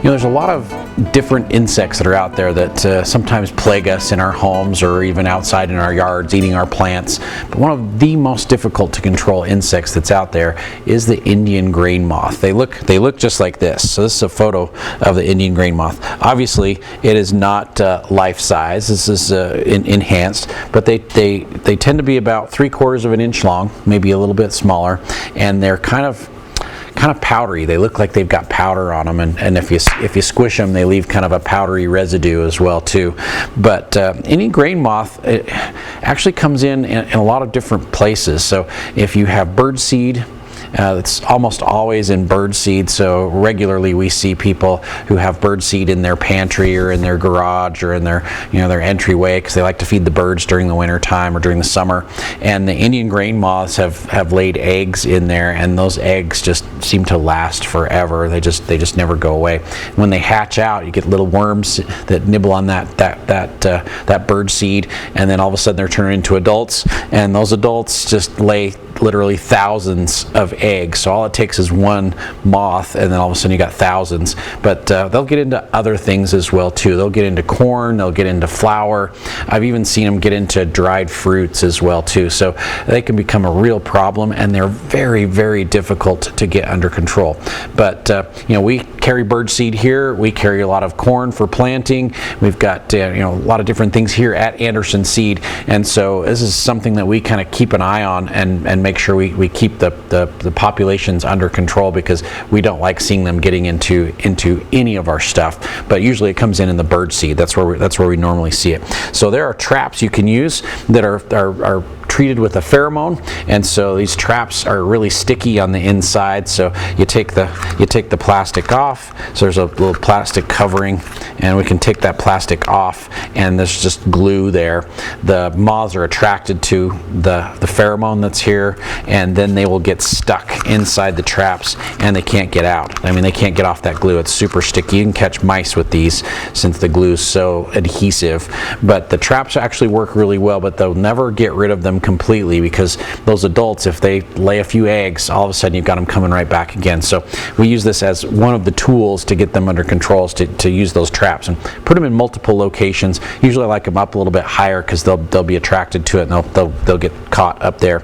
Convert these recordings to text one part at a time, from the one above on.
there's a lot of different insects that are out there that sometimes plague us in our homes or even outside in our yards, eating our plants. But one of the most difficult to control insects that's out there is the Indian grain moth. They look just like this. So this is a photo of the Indian grain moth. Obviously, it is not life size. This is enhanced, but they tend to be about 3/4 of an inch long, maybe a little bit smaller, and they're kind of powdery. They look like they've got powder on them, and if you squish them, they leave kind of a powdery residue as well too. But Indian grain moth, it actually comes in a lot of different places. So if you have bird seed, it's almost always in bird seed. So regularly we see people who have bird seed in their pantry or in their garage or in their their entryway, because they like to feed the birds during the winter time or during the summer. And the Indian grain moths have laid eggs in there, and those eggs just seem to last forever. They just never go away. When they hatch out, you get little worms that nibble on that bird seed, and then all of a sudden they're turned into adults, and those adults just lay literally thousands of eggs. So all it takes is one moth, and then all of a sudden you got thousands. But they'll get into other things as well too. They'll get into corn, they'll get into flour. I've even seen them get into dried fruits as well too. So they can become a real problem, and they're very, very difficult to get under control. But we carry bird seed here. We carry a lot of corn for planting. We've got a lot of different things here at Anderson Seed, and so this is something that we kind of keep an eye on and make sure we keep the populations under control, because we don't like seeing them getting into any of our stuff. But usually it comes in the bird seed. That's where we normally see it. So there are traps you can use that are treated with a pheromone, and so these traps are really sticky on the inside. So you take the plastic off. So there's a little plastic covering, and we can take that plastic off, and there's just glue there. The moths are attracted to the pheromone that's here, and then they will get stuck inside the traps, and they can't get out. I mean, they can't get off that glue. It's super sticky. You can catch mice with these since the glue is so adhesive. But the traps actually work really well, but they'll never get rid of them completely, because those adults, if they lay a few eggs, all of a sudden you've got them coming right back again. So we use this as one of the tools to get them under control, is to use those traps and put them in multiple locations. Usually I like them up a little bit higher, because they'll be attracted to it, and they'll get caught up there.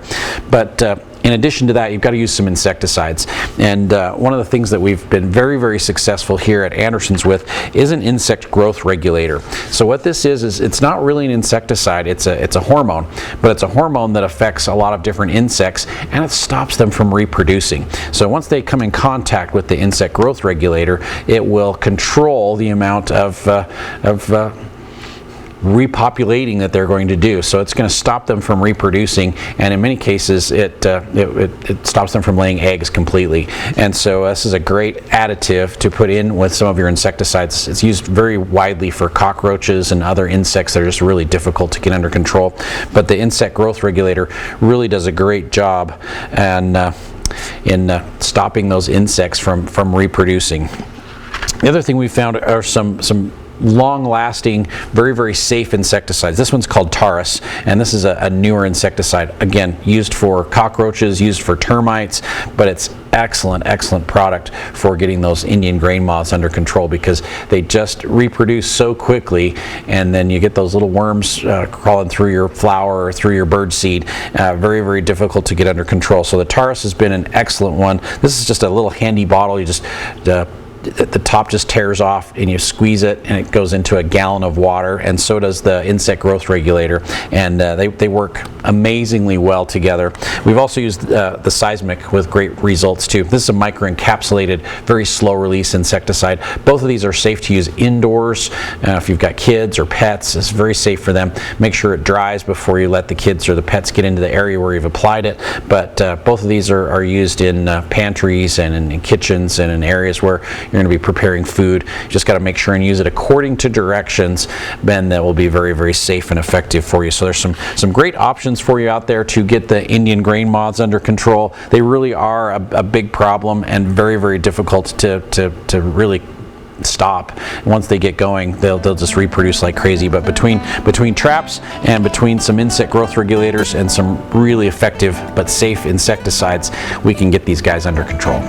But in addition to that, you've got to use some insecticides. And one of the things that we've been very, very successful here at Anderson's with is an insect growth regulator. So what this is it's not really an insecticide. It's a hormone, but it's a hormone that affects a lot of different insects, and it stops them from reproducing. So once they come in contact with the insect growth regulator, it will control the amount of repopulating that they're going to do. So it's going to stop them from reproducing, and in many cases it stops them from laying eggs completely. And so this is a great additive to put in with some of your insecticides. It's used very widely for cockroaches and other insects that are just really difficult to get under control. But the insect growth regulator really does a great job in stopping those insects from reproducing. The other thing we found are some long-lasting, very, very safe insecticides. This one's called Taurus, and this is a newer insecticide. Again, used for cockroaches, used for termites, but it's excellent product for getting those Indian grain moths under control, because they just reproduce so quickly, and then you get those little worms crawling through your flour or through your bird seed. Very, very difficult to get under control. So the Taurus has been an excellent one. This is just a little handy bottle. You just the top just tears off, and you squeeze it, and it goes into a gallon of water, and so does the insect growth regulator, and they work amazingly well together. We've also used the seismic with great results too. This is a microencapsulated, very slow release insecticide. Both of these are safe to use indoors. If you've got kids or pets, it's very safe for them. Make sure it dries before you let the kids or the pets get into the area where you've applied it. But both of these are used in pantries and in kitchens and in areas where you're going to be preparing food. You just got to make sure and use it according to directions, then that will be very, very safe and effective for you. So there's some great options for you out there to get the Indian grain moths under control. They really are a big problem, and very, very difficult to really stop. Once they get going, they'll just reproduce like crazy. But between traps and between some insect growth regulators and some really effective but safe insecticides, we can get these guys under control.